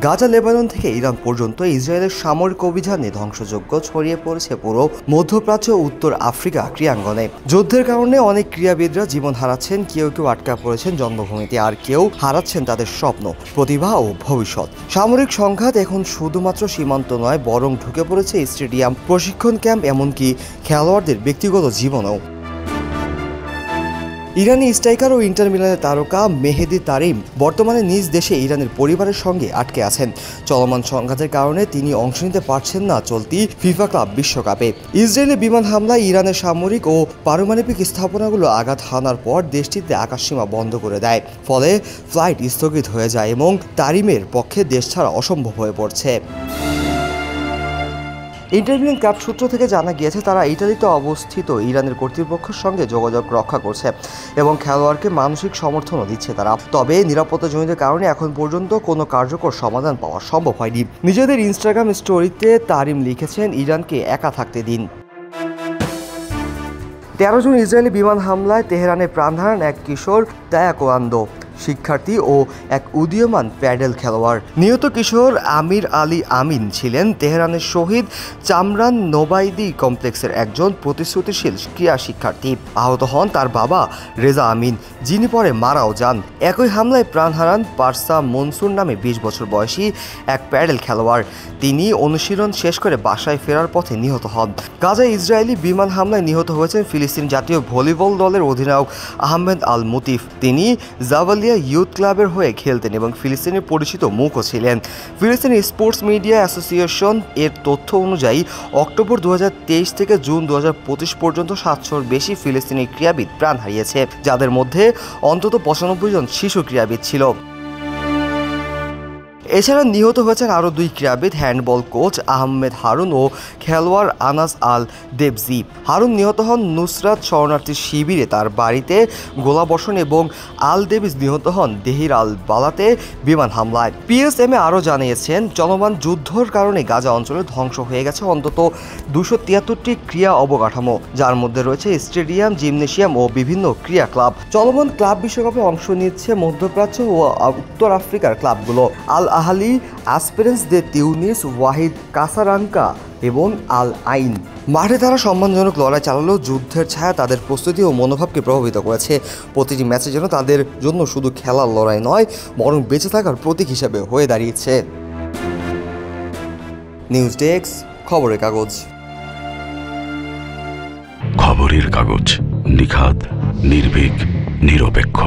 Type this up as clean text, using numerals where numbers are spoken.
Gaza, Lebanon থেকে Iran পর্যন্ত ইসরায়েলের সামরিক অভিযানে ধ্বংসযজ্ঞ ছড়িয়ে পড়েছে পুরো মধ্যপ্রাচ্য ও উত্তর আফ্রিকা ক্রীড়াঙ্গনে। যুদ্ধের কারণে অনেক ক্রীড়াবিদরা জীবন হারাচ্ছেন, কেউ কেউ আটকা পড়েছেন জন্মভূমিতে, আর কেউ হারাচ্ছেন তাদের স্বপ্ন, প্রতিভা ও ভবিষ্যৎ। সামরিক সংঘাত এখন শুধুমাত্র সীমান্ত নয়, বরং ঢুকে পড়েছে স্টেডিয়াম, প্রশিক্ষণ ক্যাম্প, এমনকি খেলোয়াড়দের ব্যক্তিগত জীবনেও। ইরানি স্ট্রাইকার ও ইন্টার মিলানের তারকা মেহেদি তারিম বর্তমানে নিজ দেশে ইরানের পরিবারের সঙ্গে আটকে আছেন। চলমান সংঘাতের কারণে তিনি অংশ নিতে পারছেন না চলতি ফিফা ক্লাব বিশ্বকাপে। ইসরায়েলি বিমান হামলায় ইরানের সামরিক ও পারমাণবিক স্থাপনাগুলো আঘাত হানার পর দেশটিতে আকাশসীমা বন্ধ করে দেয়, ফলে ফ্লাইট স্থগিত হয়ে যায় এবং তারিমের পক্ষে দেশ ছাড়া অসম্ভব হয়ে পড়ছে। ইন্টার মিলান ক্লাব সূত্র থেকে জানা গিয়েছে, তারা ইতালিতে অবস্থিত ইরানের কর্তৃপক্ষের সঙ্গে যোগাযোগ রক্ষা করছে এবং খেলোয়াড়কে মানসিক সমর্থনও দিচ্ছে তারা। তবে নিরাপত্তাজনিত কারণে এখন পর্যন্ত কোনো কার্যকর সমাধান পাওয়া সম্ভব হয়নি। নিজেদের ইনস্টাগ্রাম স্টোরিতে তারিম লিখেছেন, ইরানকে একা থাকতে দিন। 13 জুন ইসরায়েলি বিমান হামলায় তেহরানে প্রাণ হারান এক কিশোর তায়াকোয়ান্দো শিক্ষার্থী ও এক উদীয়মান প্যাডেল খেলোয়াড়। নিহত কিশোর আমির আলী আমিন ছিলেন তেহরানের শহীদ চামরান নোবাইদি কমপ্লেক্সের একজন প্রতিশ্রুতিশীল ক্রীড়া শিক্ষার্থী। আহত হন তার বাবা রেজা আমিন, যিনি পরে মারাও যান। একই হামলায় প্রাণ হারান পারসা মনসুর নামে 20 বছর বয়সী এক প্যাডেল খেলোয়াড়। তিনি অনুশীলন শেষ করে বাসায় ফেরার পথে নিহত হন। গাজায় ইসরায়েলি বিমান হামলায় নিহত হয়েছেন ফিলিস্তিন জাতীয় ভলিবল দলের অধিনায়ক আহমেদ আল মুতিফ। তিনি জাবালিয়া ইউথ ক্লাবের হয়ে খেলতেন এবং ফিলিস্তিনের পরিচিত মুখও ছিলেন। ফিলিস্তিনি স্পোর্টস মিডিয়া অ্যাসোসিয়েশন এর তথ্য অনুযায়ী অক্টোবর 2023 থেকে জুন 2025 পর্যন্ত 700-র বেশি ফিলিস্তিনি ক্রীড়াবিদ প্রাণ হারিয়েছে, যাদের মধ্যে অন্তত 95 জন শিশু ক্রীড়াবিদ ছিল। এছাড়া নিহত হয়েছেন আরও 2 ক্রীড়াবিদ, হ্যান্ডবল কোচ আহমেদ হারুন ও খেলোয়াড় আনাস আল দেবজি। হারুন নিহত হন নুসরাত শরণার্থী শিবিরে তার বাড়িতে গোলাবর্ষণ এবং আল দেবিজ নিহত হন দেহির আল বালাতে বিমান হামলায়। পিএসএমএ আরও জানিয়েছেন, চলমান যুদ্ধের কারণে গাজা অঞ্চলে ধ্বংস হয়ে গেছে অন্তত 273টি ক্রীড়া অবকাঠামো, যার মধ্যে রয়েছে স্টেডিয়াম, জিমনেশিয়াম ও বিভিন্ন ক্রীড়া ক্লাব। চলমান ক্লাব বিশ্বকাপে অংশ নিচ্ছে মধ্যপ্রাচ্য ও উত্তর আফ্রিকার ক্লাবগুলো আল আহালি, অ্যাসপেরেন্স দে তিউনিস, ওয়াহিদ কাসারাঙ্কা এবং আল আইন। মাঠে তারা সম্মানজনক লড়াই চালালেও যুদ্ধের ছায়া তাদের প্রস্তুতি ও মনোভাবকে প্রভাবিত করেছে। প্রতিটি ম্যাচে যেন তাদের জন্য শুধু খেলার লড়াই নয়, বরং বেঁচে থাকার প্রতীক হিসেবে হয়ে দাঁড়িয়েছে। নিউজ ডেস্ক, খবরের কাগজ। খবরের কাগজ, নিখাত, নির্ভীক, নিরপেক্ষ।